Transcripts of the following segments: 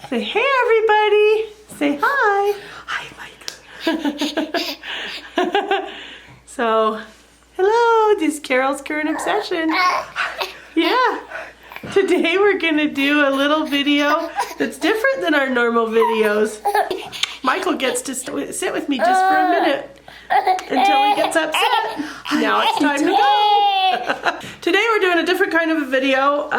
Say hey everybody. Say hi. Hi, Mike. So, hello, this is Carol's Current Obsession. Yeah. Today we're gonna do a little video that's different than our normal videos. Michael gets to sit with me just for a minute until he gets upset. Now it's time to go. Today we're doing a different kind of a video.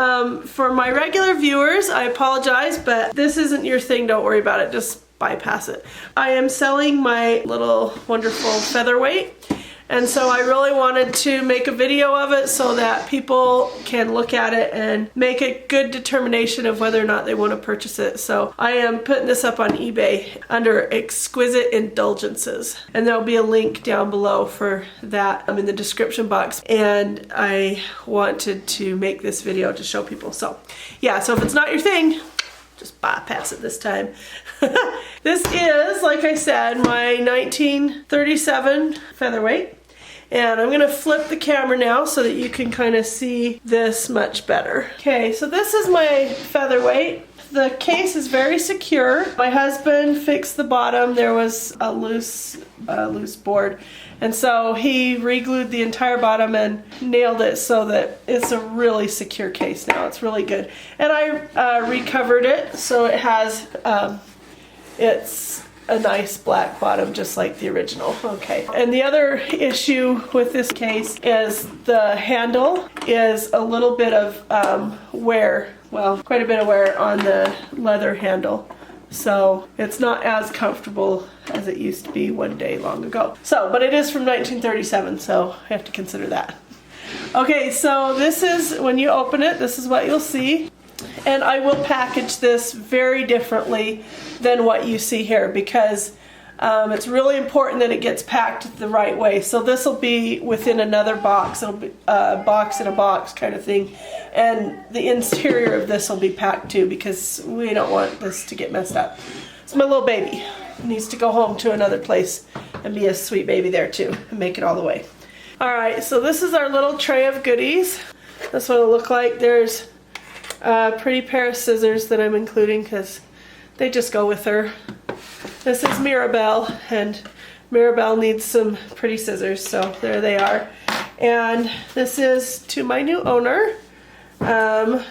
For my regular viewers, I apologize, but this isn't your thing. Don't worry about it. Just bypass it. I am selling my little wonderful featherweight. And so I really wanted to make a video of it so that people can look at it and make a good determination of whether or not they want to purchase it. So I am putting this up on eBay under Exquisite Indulgences. And there'll be a link down below for that in the description box. And I wanted to make this video to show people. So yeah, so if it's not your thing, just bypass it this time. This is, like I said, my 1937 featherweight. And I'm gonna flip the camera now so that you can kind of see this much better. Okay, so this is my featherweight. The case is very secure. My husband fixed the bottom. There was a loose board. And so he re-glued the entire bottom and nailed it so that it's a really secure case now. It's really good. And I recovered it so it has, it's a nice black bottom just like the original. Okay. And the other issue with this case is the handle is a little bit of wear. Well, quite a bit of wear on the leather handle. So it's not as comfortable as it used to be one day long ago. So, but it is from 1937, so I have to consider that. Okay, so this is, when you open it, this is what you'll see. And I will package this very differently than what you see here because it's really important that it gets packed the right way. So this will be within another box. It'll be a box in a box kind of thing. And the interior of this will be packed too because we don't want this to get messed up. It's my little baby. It needs to go home to another place and be a sweet baby there too and make it all the way. Alright, so this is our little tray of goodies. That's what it'll look like. There's a pretty pair of scissors that I'm including because they just go with her. This is Mirabelle, and Mirabelle needs some pretty scissors, so there they are. And this is to my new owner. It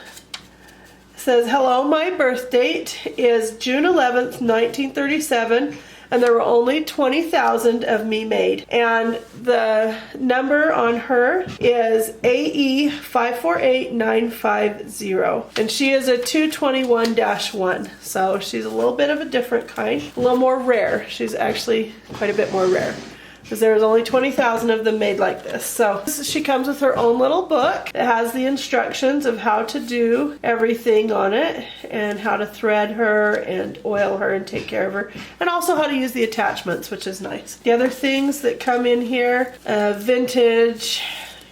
says, hello, my birth date is June 11th, 1937. And there were only 20,000 of me made. And the number on her is AE 548950. And she is a 221-1. So she's a little bit of a different kind. A little more rare. She's actually quite a bit more rare. Because there's only 20,000 of them made like this. So she comes with her own little book. It has the instructions of how to do everything on it and how to thread her and oil her and take care of her. And also how to use the attachments, which is nice. The other things that come in here, vintage,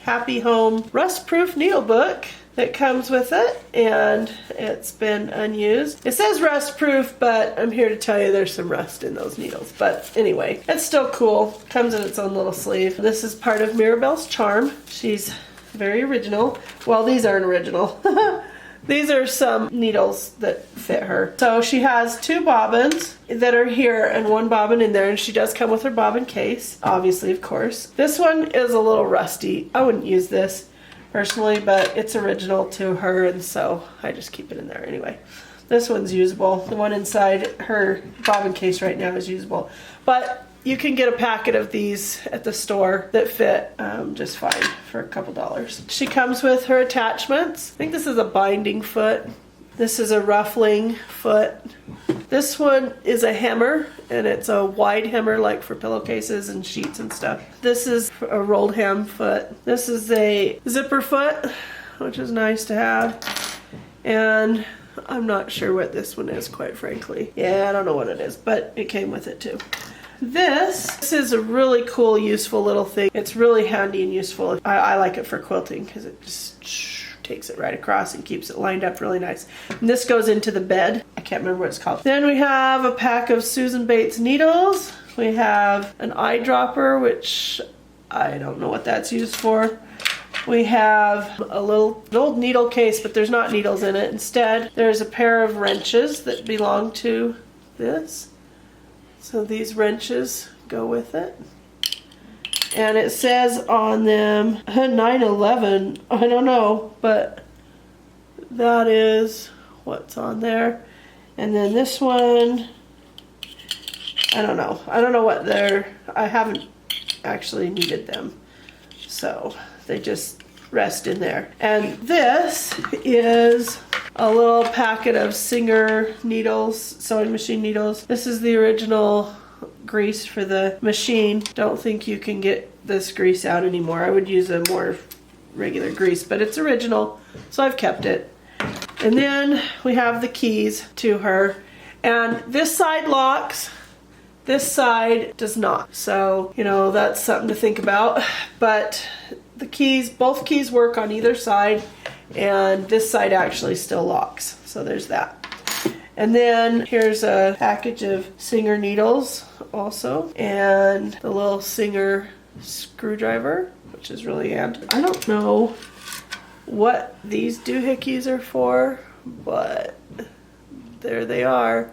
happy home, rust-proof needle book that comes with it, and it's been unused. It says rust proof, but I'm here to tell you there's some rust in those needles. But anyway, it's still cool. Comes in its own little sleeve. This is part of Mirabelle's charm. She's very original. Well, these aren't original. These are some needles that fit her. So she has 2 bobbins that are here and 1 bobbin in there, and she does come with her bobbin case, obviously, of course. This one is a little rusty. I wouldn't use this personally, but it's original to her, and so I just keep it in there anyway. This one's usable. The one inside her bobbin case right now is usable, but you can get a packet of these at the store that fit just fine for a couple dollars. She comes with her attachments. I think this is a binding foot. This is a ruffling foot. This one is a hammer, and it's a wide hammer like for pillowcases and sheets and stuff. This is a rolled ham foot. This is a zipper foot, which is nice to have. And I'm not sure what this one is, quite frankly. Yeah, I don't know what it is, but it came with it too. This is a really cool, useful little thing. It's really handy and useful. I like it for quilting because it just takes it right across and keeps it lined up really nice. And this goes into the bed. I can't remember what it's called. Then we have a pack of Susan Bates needles. We have an eyedropper, which I don't know what that's used for. we have an old needle case, but there's not needles in it. Instead, there's a pair of wrenches that belong to this. So these wrenches go with it. And it says on them 911, I don't know, but that is what's on there. And then this one, I don't know. I don't know what I haven't actually needed them. So they just rest in there. And this is a little packet of Singer needles, sewing machine needles. This is the original grease for the machine. Don't think you can get this grease out anymore. I would use a more regular grease, but it's original, so I've kept it. And then we have the keys to her. And this side locks, this side does not. So, you know, that's something to think about. But the keys, both keys work on either side, and this side actually still locks. So there's that. And then here's a package of Singer needles also, and the little Singer screwdriver, which is really handy. I don't know what these doohickeys are for, but there they are,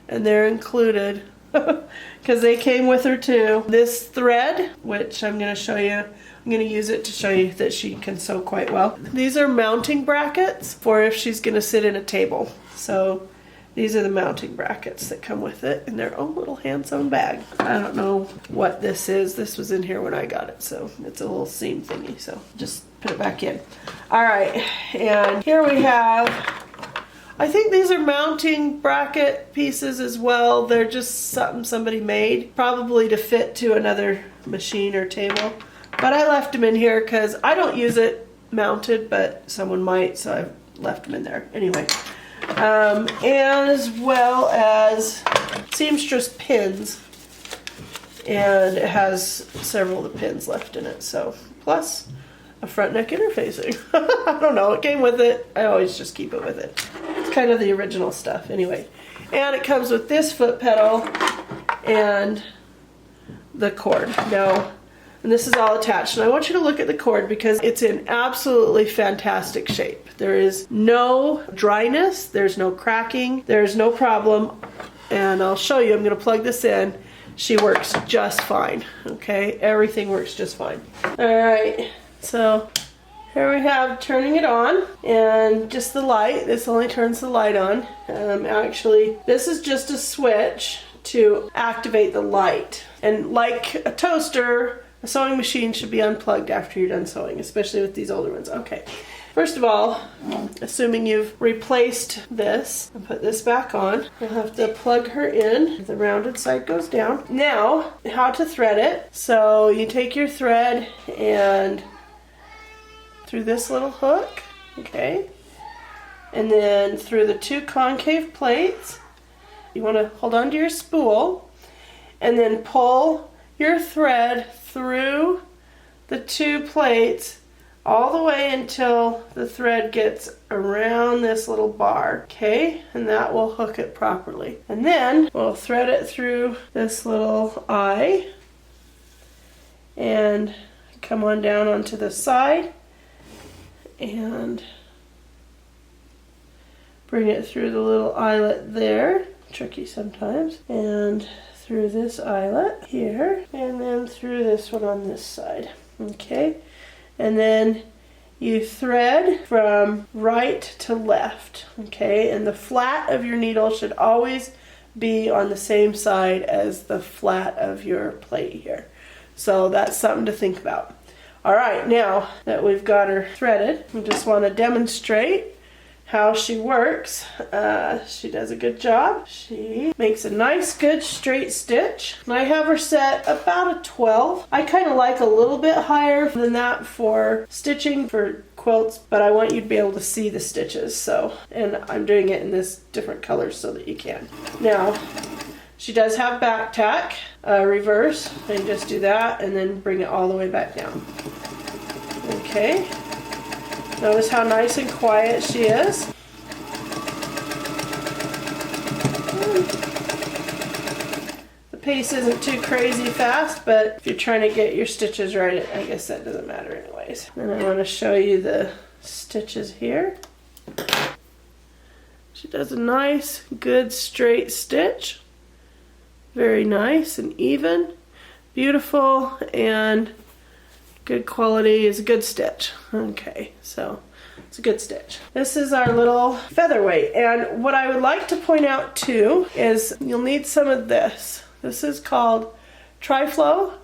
and they're included because they came with her too. This thread, which I'm going to show you, I'm going to use it to show you that she can sew quite well. These are mounting brackets for if she's going to sit in a table. So these are the mounting brackets that come with it in their own little hand-sewn bag. I don't know what this is. This was in here when I got it, so it's a little seam thingy, so just put it back in. All right, and here we have, I think these are mounting bracket pieces as well. They're just something somebody made, probably to fit to another machine or table. But I left them in here because I don't use it mounted, but someone might, so I left them in there. Anyway. And as well as seamstress pins, and it has several of the pins left in it, so plus a front neck interfacing. I don't know, it came with it. I always just keep it with it. It's kind of the original stuff anyway. And it comes with this foot pedal and the cord. Now, and this is all attached, and I want you to look at the cord because it's in absolutely fantastic shape. There is no dryness, there's no cracking, there's no problem, and I'll show you. I'm going to plug this in. She works just fine, okay? Everything works just fine. All right, so here we have turning it on, and just the light. This only turns the light on. Actually, this is just a switch to activate the light. And like a toaster, a sewing machine should be unplugged after you're done sewing, especially with these older ones. Okay, first of all, assuming you've replaced this and put this back on, you'll have to plug her in. The rounded side goes down. Now, how to thread it. So you take your thread and through this little hook, okay, and then through the two concave plates. You want to hold on to your spool and then pull your thread through the two plates all the way until the thread gets around this little bar, okay? And that will hook it properly. And then we'll thread it through this little eye and come on down onto the side and bring it through the little eyelet there. Tricky sometimes. And through this eyelet here, and then through this one on this side, okay? And then you thread from right to left, okay? And the flat of your needle should always be on the same side as the flat of your plate here. So that's something to think about. All right, now that we've got her threaded, we just want to demonstrate how she works. She does a good job. She makes a nice good straight stitch. And I have her set about a 12. I kind of like a little bit higher than that for stitching for quilts, but I want you to be able to see the stitches. So, and I'm doing it in this different colors so that you can. Now, she does have back tack, reverse, and just do that and then bring it all the way back down. Okay. Notice how nice and quiet she is. The pace isn't too crazy fast, but if you're trying to get your stitches right, I guess that doesn't matter anyway. ways. And I want to show you the stitches here. She does a nice, good straight stitch. Very nice and even, beautiful, and good quality. Is a good stitch. Okay, so it's a good stitch. This is our little featherweight, and what I would like to point out too is you'll need some of this. This is called Tri-Flow,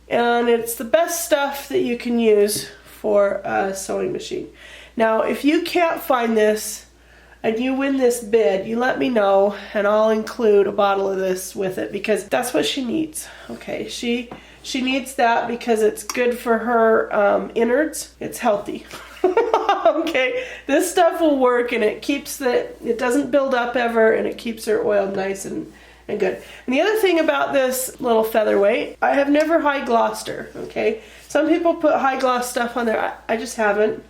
and it's the best stuff that you can use for a sewing machine. Now, if you can't find this and you win this bid, you let me know and I'll include a bottle of this with it, because that's what she needs. Okay, she needs that because it's good for her innards. It's healthy. Okay, this stuff will work, and it keeps it doesn't build up ever, and it keeps her oiled nice and good. And the other thing about this little featherweight, I have never high glossed her, okay? Some people put high gloss stuff on there. I just haven't.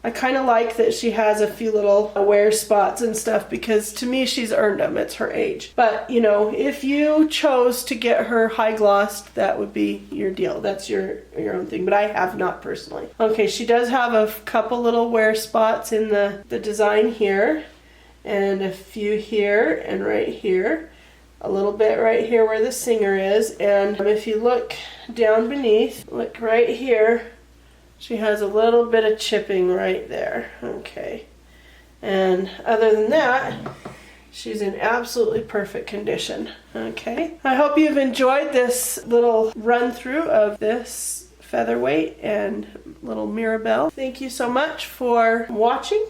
I kind of like that she has a few little wear spots and stuff, because to me she's earned them. It's her age. But, you know, if you chose to get her high glossed, that would be your deal. That's your own thing, but I have not personally. Okay, she does have a couple little wear spots in the design here, and a few here and right here. A little bit right here where the Singer is, and if you look down beneath, look right here, she has a little bit of chipping right there. Okay, and other than that, she's in absolutely perfect condition. Okay, I hope you've enjoyed this little run through of this featherweight and little Mirabelle. Thank you so much for watching,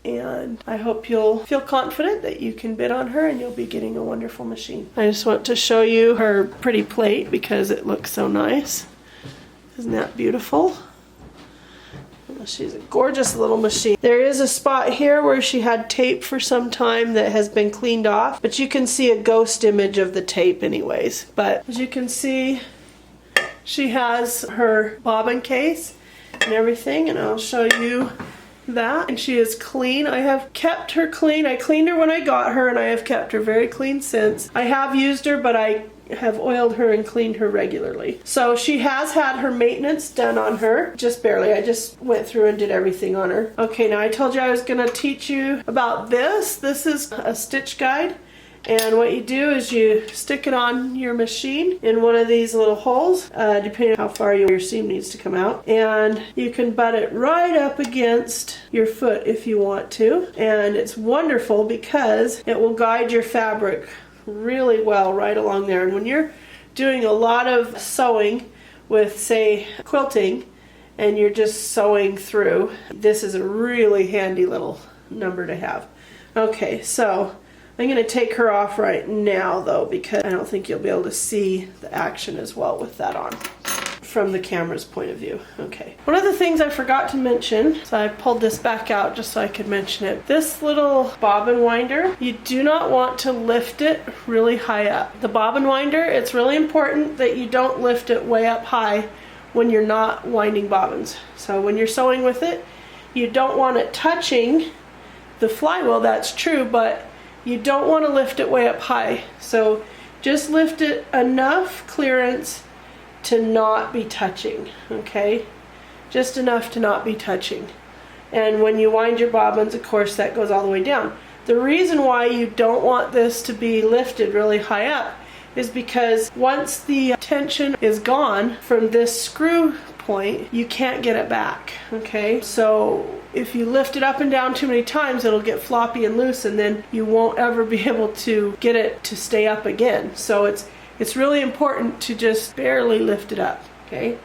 and I hope you'll feel confident that you can bid on her and you'll be getting a wonderful machine. I just want to show you her pretty plate because it looks so nice. Isn't that beautiful? She's a gorgeous little machine. There is a spot here where she had tape for some time that has been cleaned off, but you can see a ghost image of the tape anyways. But as you can see, she has her bobbin case and everything, and I'll show you that. And she is clean. I have kept her clean. I cleaned her when I got her, and I have kept her very clean since. I have used her, but I have oiled her and cleaned her regularly. So she has had her maintenance done on her, just barely. I just went through and did everything on her. Okay, now I told you I was going to teach you about this. This is a stitch guide, and what you do is you stick it on your machine in one of these little holes, depending on how far your seam needs to come out, and you can butt it right up against your foot if you want to, and it's wonderful because it will guide your fabric really well right along there. And when you're doing a lot of sewing with, say, quilting, and you're just sewing through, this is a really handy little number to have. Okay, so I'm going to take her off right now though, because I don't think you'll be able to see the action as well with that on from the camera's point of view. Okay. One of the things I forgot to mention, so I pulled this back out just so I could mention it. This little bobbin winder, you do not want to lift it really high up. The bobbin winder, it's really important that you don't lift it way up high when you're not winding bobbins. So when you're sewing with it, you don't want it touching the flywheel, that's true, but you don't want to lift it way up high. So just lift it enough clearance to not be touching, okay? Just enough to not be touching. And when you wind your bobbins, of course, that goes all the way down. The reason why you don't want this to be lifted really high up is because once the tension is gone from this screw point, you can't get it back, okay? So if you lift it up and down too many times, it'll get floppy and loose, and then you won't ever be able to get it to stay up again. So it's really important to just barely lift it up, okay?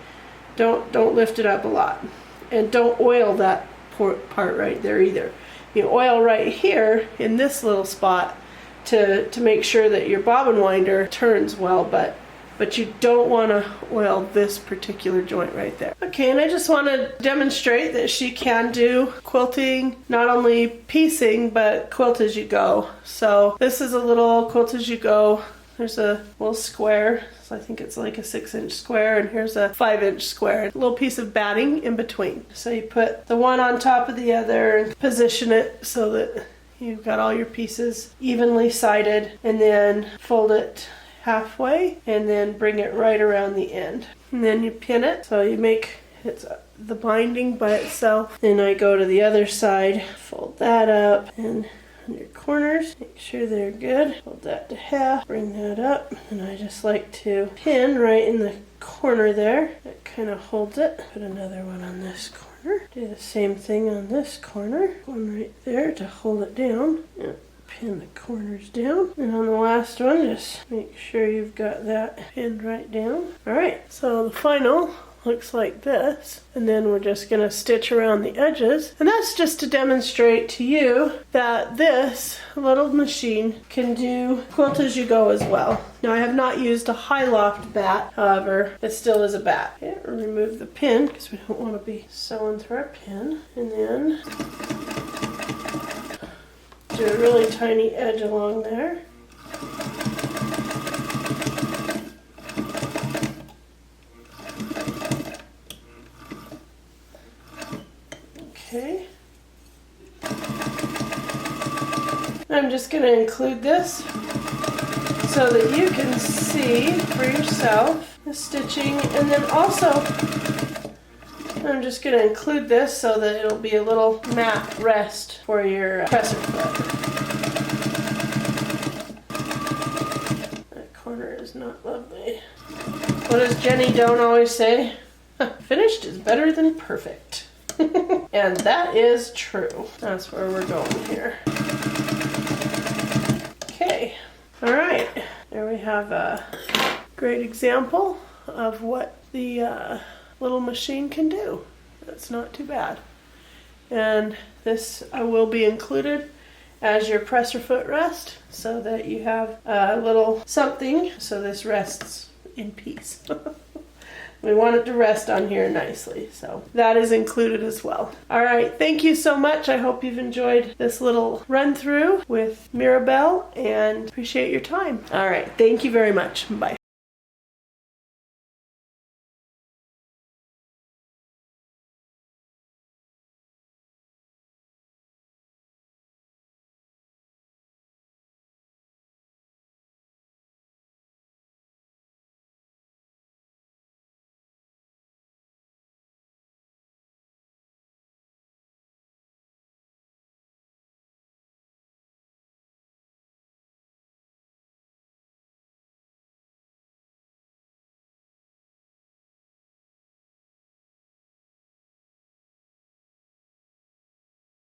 Don't lift it up a lot. And don't oil that part right there either. You oil right here in this little spot to make sure that your bobbin winder turns well, but you don't want to oil this particular joint right there. Okay, and I just want to demonstrate that she can do quilting, not only piecing, but quilt as you go. So this is a little quilt as you go. There's a little square, so I think it's like a 6-inch square, and here's a 5-inch square. A little piece of batting in between. So you put the one on top of the other and position it so that you've got all your pieces evenly sided, and then fold it halfway and then bring it right around the end. And then you pin it, so you make it's the binding by itself. Then I go to the other side, fold that up, and on your corners, make sure they're good. Fold that to half, bring that up, and I just like to pin right in the corner there. That kind of holds it. Put another one on this corner. Do the same thing on this corner. One right there to hold it down. And pin the corners down. And on the last one, just make sure you've got that pinned right down. Alright, so the final looks like this, and then we're just going to stitch around the edges, and that's just to demonstrate to you that this little machine can do quilt as you go as well. Now I have not used a high loft bat, however it still is a bat. Okay, remove the pin because we don't want to be sewing through our pin, and then do a really tiny edge along there. Okay. I'm just going to include this so that you can see for yourself the stitching, and then also I'm just going to include this so that it'll be a little mat rest for your presser foot. That corner is not lovely. What does Jenny Doan always say? Finished is better than perfect. And that is true. That's where we're going here. Okay. Alright. There we have a great example of what the little machine can do. That's not too bad. And this will be included as your presser foot rest so that you have a little something so this rests in peace. We want it to rest on here nicely, so that is included as well. All right, thank you so much. I hope you've enjoyed this little run through with Mirabelle and appreciate your time. All right, thank you very much. Bye.